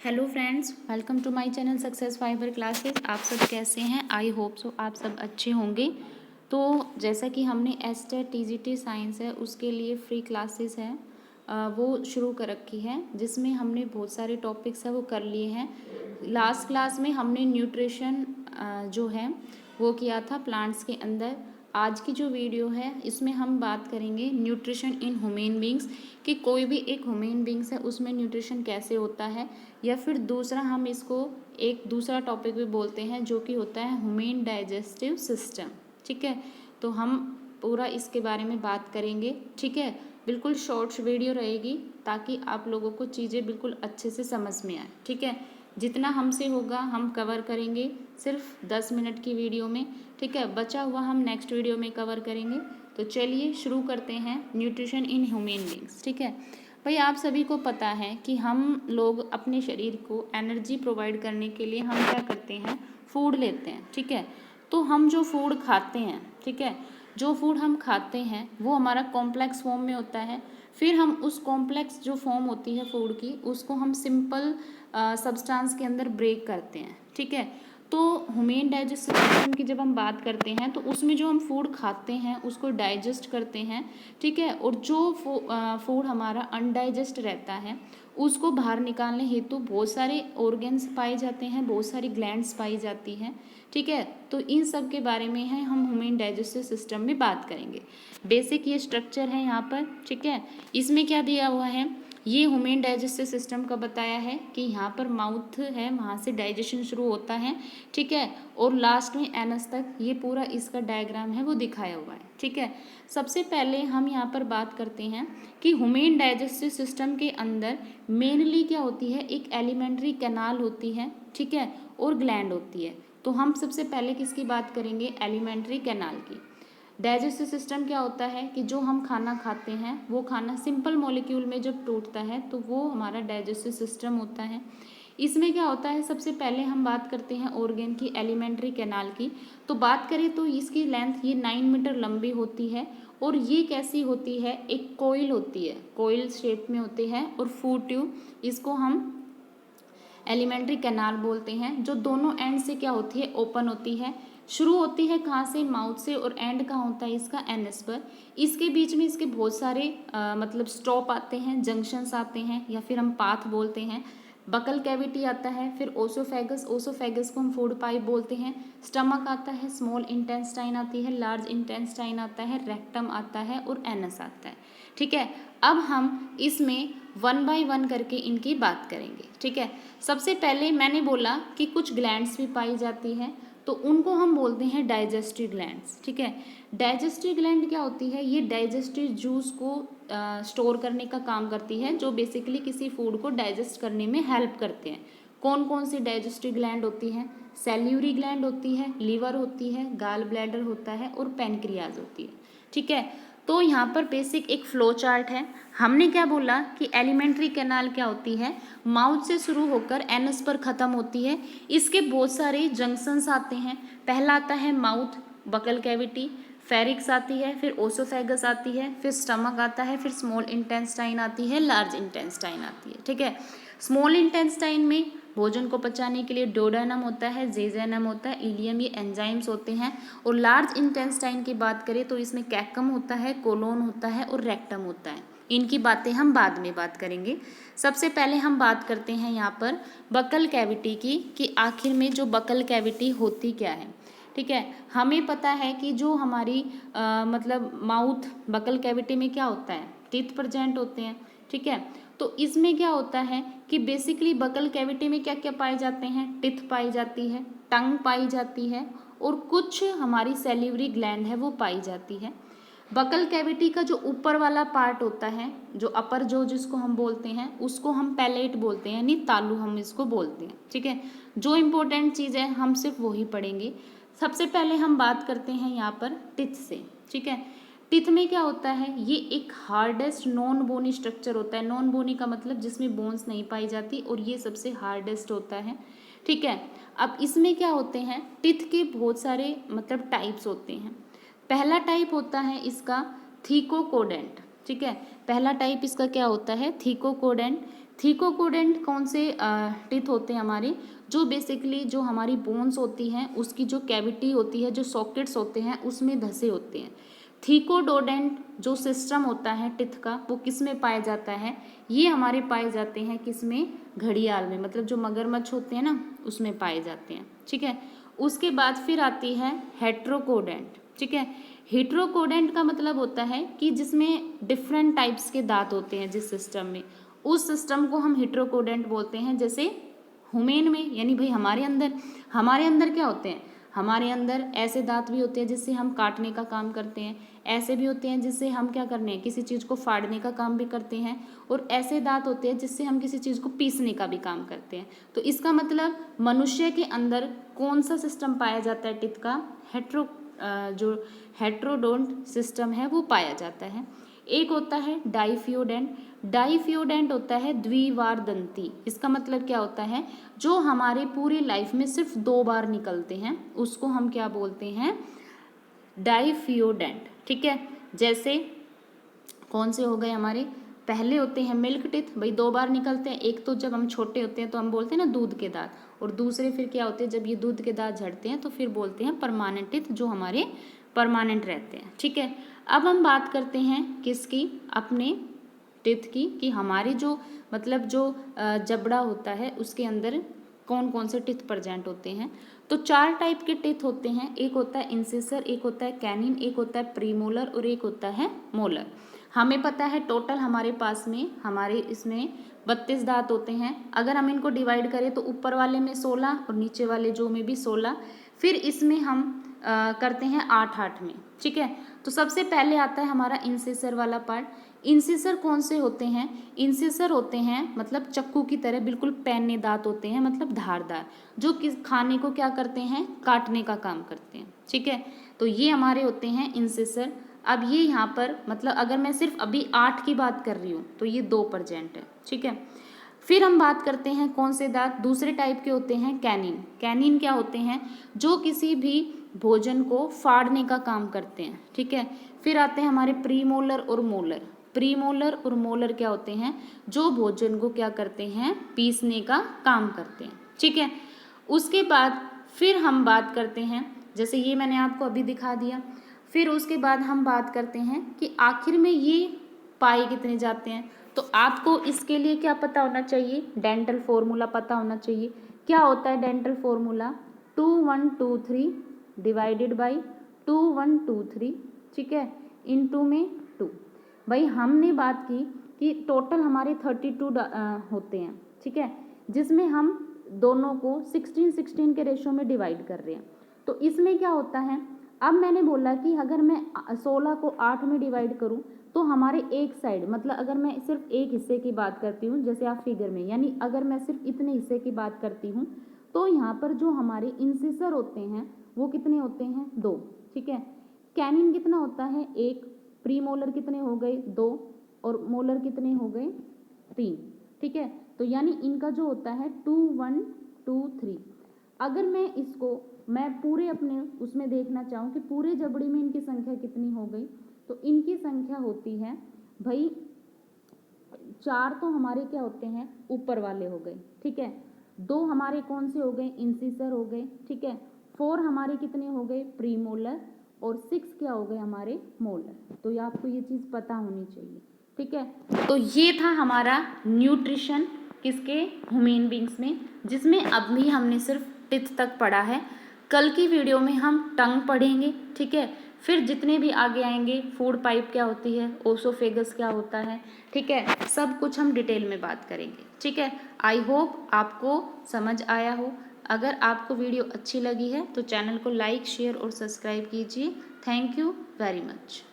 Hello friends, welcome to my channel success fiber classes. आप सब कैसे हैं? आई होप सो आप सब अच्छे होंगे। तो जैसा कि हमने एस्टेट टीजीटी साइंस है उसके लिए फ्री क्लासेस है वो शुरू कर रखी है, जिसमें हमने बहुत सारे टॉपिक्स है वो कर लिए हैं। लास्ट क्लास में हमने न्यूट्रिशन जो है वो किया था प्लांट्स के अंदर। आज की जो वीडियो है इसमें हम बात करेंगे न्यूट्रिशन इन ह्यूमन बींग्स, कि कोई भी एक ह्यूमन बींग्स है उसमें न्यूट्रिशन कैसे होता है, या फिर दूसरा हम इसको एक दूसरा टॉपिक भी बोलते हैं जो कि होता है ह्यूमन डाइजेस्टिव सिस्टम। ठीक है, तो हम पूरा इसके बारे में बात करेंगे। ठीक है, बिल्कुल शॉर्ट्स वीडियो रहेगी ताकि आप लोगों को चीज़ें बिल्कुल अच्छे से समझ में आए। ठीक है, जितना हमसे होगा हम कवर करेंगे सिर्फ 10 मिनट की वीडियो में। ठीक है, बचा हुआ हम नेक्स्ट वीडियो में कवर करेंगे। तो चलिए शुरू करते हैं न्यूट्रिशन इन ह्यूमन बींग्स। ठीक है भाई, आप सभी को पता है कि हम लोग अपने शरीर को एनर्जी प्रोवाइड करने के लिए हम क्या करते हैं, फूड लेते हैं। ठीक है, तो हम जो फूड खाते हैं, ठीक है, जो फूड हम खाते हैं वो हमारा कॉम्प्लेक्स फॉर्म में होता है। फिर हम उस कॉम्प्लेक्स जो फॉर्म होती है फूड की, उसको हम सिंपल सब्सटेंस के अंदर ब्रेक करते हैं। ठीक है, तो ह्यूमन डाइजेस्टिव सिस्टम की जब हम बात करते हैं तो उसमें जो हम फूड खाते हैं उसको डाइजेस्ट करते हैं। ठीक है, और जो फूड हमारा अनडाइजेस्ट रहता है उसको बाहर निकालने हेतु बहुत सारे ऑर्गन्स पाए जाते हैं, बहुत सारी ग्लैंड्स पाई जाती हैं। ठीक है, तो इन सब के बारे में है हम ह्यूमन डाइजेस्टिव सिस्टम में बात करेंगे। बेसिक ये स्ट्रक्चर है यहाँ पर। ठीक है, इसमें क्या दिया हुआ है, ये ह्यूमन डाइजेस्टिव सिस्टम का बताया है कि यहाँ पर माउथ है, वहाँ से डाइजेशन शुरू होता है। ठीक है, और लास्ट में एनस तक ये पूरा इसका डायग्राम है वो दिखाया हुआ है। ठीक है, सबसे पहले हम यहाँ पर बात करते हैं कि ह्यूमन डाइजेस्टिव सिस्टम के अंदर मेनली क्या होती है, एक एलिमेंट्री कैनाल होती है। ठीक है, और ग्लैंड होती है। तो हम सबसे पहले किसकी बात करेंगे, एलिमेंट्री कैनाल की। डाइजेस्टिव सिस्टम क्या होता है कि जो हम खाना खाते हैं वो खाना सिंपल मॉलिक्यूल में जब टूटता है तो वो हमारा डाइजेस्टिव सिस्टम होता है। इसमें क्या होता है, सबसे पहले हम बात करते हैं ऑर्गन की, एलिमेंट्री कैनाल की। तो बात करें तो इसकी लेंथ ये 9 मीटर लंबी होती है। और ये कैसी होती है, एक कोइल होती है, कोइल शेप में होती है। और फूड ट्यूब, इसको हम एलिमेंट्री कैनाल बोलते हैं, जो दोनों एंड से क्या होती है, ओपन होती है। शुरू होती है कहाँ से, माउथ से, और एंड कहाँ होता है इसका, एनस पर। इसके बीच में इसके बहुत सारे मतलब स्टॉप आते हैं, जंक्शंस आते हैं, या फिर हम पाथ बोलते हैं। बकल कैविटी आता है, फिर ओसोफेगस, ओसोफेगस को हम फूड पाइप बोलते हैं। स्टमक आता है, स्मॉल इंटेस्टाइन आती है, लार्ज इंटेस्टाइन आता है, रेक्टम आता है और एनस आता है। ठीक है, अब हम इसमें 1 बाय 1 करके इनकी बात करेंगे। ठीक है, सबसे पहले मैंने बोला कि कुछ ग्लैंड्स भी पाई जाती हैं, तो उनको हम बोलते हैं डाइजेस्टिव ग्लैंड्स। ठीक है, डाइजेस्टिव ग्लैंड क्या होती है, ये डाइजेस्टिव जूस को स्टोर करने का काम करती है, जो बेसिकली किसी फूड को डाइजेस्ट करने में हेल्प करते हैं। कौन कौन सी डाइजेस्टिव ग्लैंड होती हैं, सैल्यूरी ग्लैंड होती है, लीवर होती है, गाल ब्लैडर होता है और पैनक्रियाज होती है। ठीक है, तो यहाँ पर बेसिक एक फ्लो चार्ट है। हमने क्या बोला कि एलिमेंट्री कैनाल क्या होती है, माउथ से शुरू होकर एनस पर ख़त्म होती है। इसके बहुत सारे जंक्शंस आते हैं। पहला आता है माउथ, बकल कैविटी, फेरिक्स आती है, फिर ओसोफेगस आती है, फिर स्टमक आता है, फिर स्मॉल इंटेस्टाइन आती है, लार्ज इंटेस्टाइन आती है। ठीक है, स्मॉल इंटेस्टाइन में भोजन को पचाने के लिए डोडेनम होता है, जेजेनम होता है, इलियम, ये एंजाइम्स होते हैं। और लार्ज इंटेस्टाइन की बात करें तो इसमें कैकम होता है, कोलोन होता है और रेक्टम होता है। इनकी बातें हम बाद में बात करेंगे। सबसे पहले हम बात करते हैं यहाँ पर बकल कैविटी की, कि आखिर में जो बकल कैविटी होती क्या है। ठीक है, हमें पता है कि जो हमारी मतलब माउथ, बकल कैविटी में क्या होता है, टीथ प्रेजेंट होते हैं। ठीक है, तो इसमें क्या होता है कि बेसिकली बकल कैविटी में क्या क्या पाए जाते हैं, टिथ पाई जाती है, टंग पाई जाती है, और कुछ हमारी सैलिवरी ग्लैंड है वो पाई जाती है। बकल कैविटी का जो ऊपर वाला पार्ट होता है, जो अपर जो जिसको हम बोलते हैं, उसको हम पैलेट बोलते हैं, यानी तालू हम इसको बोलते हैं। ठीक है, जो इम्पोर्टेंट चीज़ है हम सिर्फ वही पढ़ेंगे। सबसे पहले हम बात करते हैं यहाँ पर टिथ से। ठीक है, टिथ में क्या होता है, ये एक हार्डेस्ट नॉन बोनी स्ट्रक्चर होता है। नॉन बोनी का मतलब जिसमें बोन्स नहीं पाई जाती, और ये सबसे हार्डेस्ट होता है। ठीक है, अब इसमें क्या होते हैं, टिथ के बहुत सारे मतलब टाइप्स होते हैं। पहला टाइप होता है इसका थीकोकोडेंट। ठीक है, पहला टाइप इसका क्या होता है, थीकोकोडेंट। थीकोकोडेंट कौन से टिथ होते हैं हमारे, जो बेसिकली जो हमारी बोन्स होती हैं उसकी जो कैविटी होती है, जो सॉकेट्स होते हैं उसमें धसे होते हैं। थीकोडोडेंट जो सिस्टम होता है टिथ का, वो किस में पाया जाता है, ये हमारे पाए जाते हैं किस में, घड़ियाल में, मतलब जो मगरमच्छ होते हैं ना उसमें पाए जाते हैं। ठीक है, उसके बाद फिर आती है हेट्रोकोडेंट। ठीक है, हेट्रोकोडेंट का मतलब होता है कि जिसमें डिफरेंट टाइप्स के दांत होते हैं जिस सिस्टम में, उस सिस्टम को हम हेट्रोकोडेंट बोलते हैं। जैसे ह्यूमन में, यानी भाई हमारे अंदर क्या होते हैं, हमारे अंदर ऐसे दांत भी होते हैं जिससे हम काटने का काम करते हैं, ऐसे भी होते हैं जिससे हम क्या करने हैं, किसी चीज़ को फाड़ने का काम भी करते हैं, और ऐसे दांत होते हैं जिससे हम किसी चीज़ को पीसने का भी काम करते हैं। तो इसका मतलब मनुष्य के अंदर कौन सा सिस्टम पाया जाता है टिथ का, जो हेट्रोडोंट सिस्टम है वो पाया जाता है। एक होता है डाइफियोडेंट। डाइफियोडेंट होता है द्विवार दंती। इसका मतलब क्या होता है, जो हमारे पूरी लाइफ में सिर्फ 2 बार निकलते हैं उसको हम क्या बोलते हैं, डाइफियोडेंट। ठीक है, जैसे कौन से हो गए हमारे, पहले होते हैं मिल्क टिथ, भाई 2 बार निकलते हैं। एक तो जब हम छोटे होते हैं तो हम बोलते हैं ना दूध के दांत, और दूसरे फिर क्या होते हैं, जब ये दूध के दांत झड़ते हैं तो फिर बोलते हैं परमानेंट टिथ, जो हमारे परमानेंट रहते हैं। ठीक है, अब हम बात करते हैं किसकी, अपने टिथ की, कि हमारी जो मतलब जो जबड़ा होता है उसके अंदर कौन कौन से टिथ प्रेजेंट होते हैं। तो 4 टाइप के टिथ होते हैं, एक होता है इंसिसर, एक होता है कैनिन, एक होता है प्रीमोलर और एक होता है मोलर। हमें पता है टोटल हमारे पास में हमारे इसमें 32 दांत होते हैं। अगर हम इनको डिवाइड करें तो ऊपर वाले में 16 और नीचे वाले जो में भी 16, फिर इसमें हम करते हैं 8-8 में। ठीक है, तो सबसे पहले आता है हमारा इंसिसर वाला पार्ट। इंसिसर कौन से होते हैं, इंसिसर होते हैं मतलब चक्कू की तरह बिल्कुल पैने दांत होते हैं, मतलब धारदार, जो किस खाने को क्या करते हैं, काटने का काम करते हैं। ठीक है, तो ये हमारे होते हैं इंसिसर। अब ये यहाँ पर मतलब अगर मैं सिर्फ अभी 8 की बात कर रही हूँ तो ये 2 प्रेजेंट है। ठीक है, फिर हम बात करते हैं कौन से दांत दूसरे टाइप के होते हैं, कैनिन। कैनिन क्या होते हैं, जो किसी भी भोजन को फाड़ने का काम करते हैं। ठीक है, फिर आते हैं हमारे प्रीमोलर और मोलर। प्रीमोलर और मोलर क्या होते हैं, जो भोजन को क्या करते हैं, पीसने का काम करते हैं। ठीक है, उसके बाद फिर हम बात करते हैं, जैसे ये मैंने आपको अभी दिखा दिया, फिर उसके बाद हम बात करते हैं कि आखिर में ये पाए कितने जाते हैं। तो आपको इसके लिए क्या पता होना चाहिए, डेंटल फॉर्मूला पता होना चाहिए। क्या होता है डेंटल फॉर्मूला, 2 1 2 3 डिवाइडेड बाई 2 1 2 3। ठीक है, इनटू में 2। भाई हमने बात की कि टोटल हमारे 32 होते हैं। ठीक है, जिसमें हम दोनों को 16-16 के रेशो में डिवाइड कर रहे हैं। तो इसमें क्या होता है, अब मैंने बोला कि अगर मैं 16 को 8 में डिवाइड करूं तो हमारे एक साइड, मतलब अगर मैं सिर्फ एक हिस्से की बात करती हूँ, जैसे आप फिगर में, यानी अगर मैं सिर्फ इतने हिस्से की बात करती हूँ तो यहाँ पर जो हमारे इंसिसर होते हैं वो कितने होते हैं, 2। ठीक है, कैनिन कितना होता है, 1। प्रीमोलर कितने हो गए, 2, और मोलर कितने हो गए, 3। ठीक है, तो यानी इनका जो होता है 2 1 2 3। अगर मैं पूरे अपने उसमें देखना चाहूँ कि पूरे जबड़े में इनकी संख्या कितनी हो गई, तो इनकी संख्या होती है भाई 4 तो हमारे क्या होते हैं, ऊपर वाले हो गए। ठीक है, 2 हमारे कौन से हो गए, इंसिसर हो गए। ठीक है, 4 हमारे कितने हो गए, प्रीमोलर, और 6 क्या हो गए हमारे, मोलर। तो ये आपको ये चीज़ पता होनी चाहिए। ठीक है, तो ये था हमारा न्यूट्रिशन किसके, ह्यूमन बींग्स में, जिसमें अभी हमने सिर्फ टिथ तक पढ़ा है। कल की वीडियो में हम टंग पढ़ेंगे। ठीक है, फिर जितने भी आगे आएंगे, फूड पाइप क्या होती है, ओसोफेगस क्या होता है, ठीक है, सब कुछ हम डिटेल में बात करेंगे। ठीक है, आई होप आपको समझ आया हो। अगर आपको वीडियो अच्छी लगी है तो चैनल को लाइक, शेयर और सब्सक्राइब कीजिए। Thank you very much.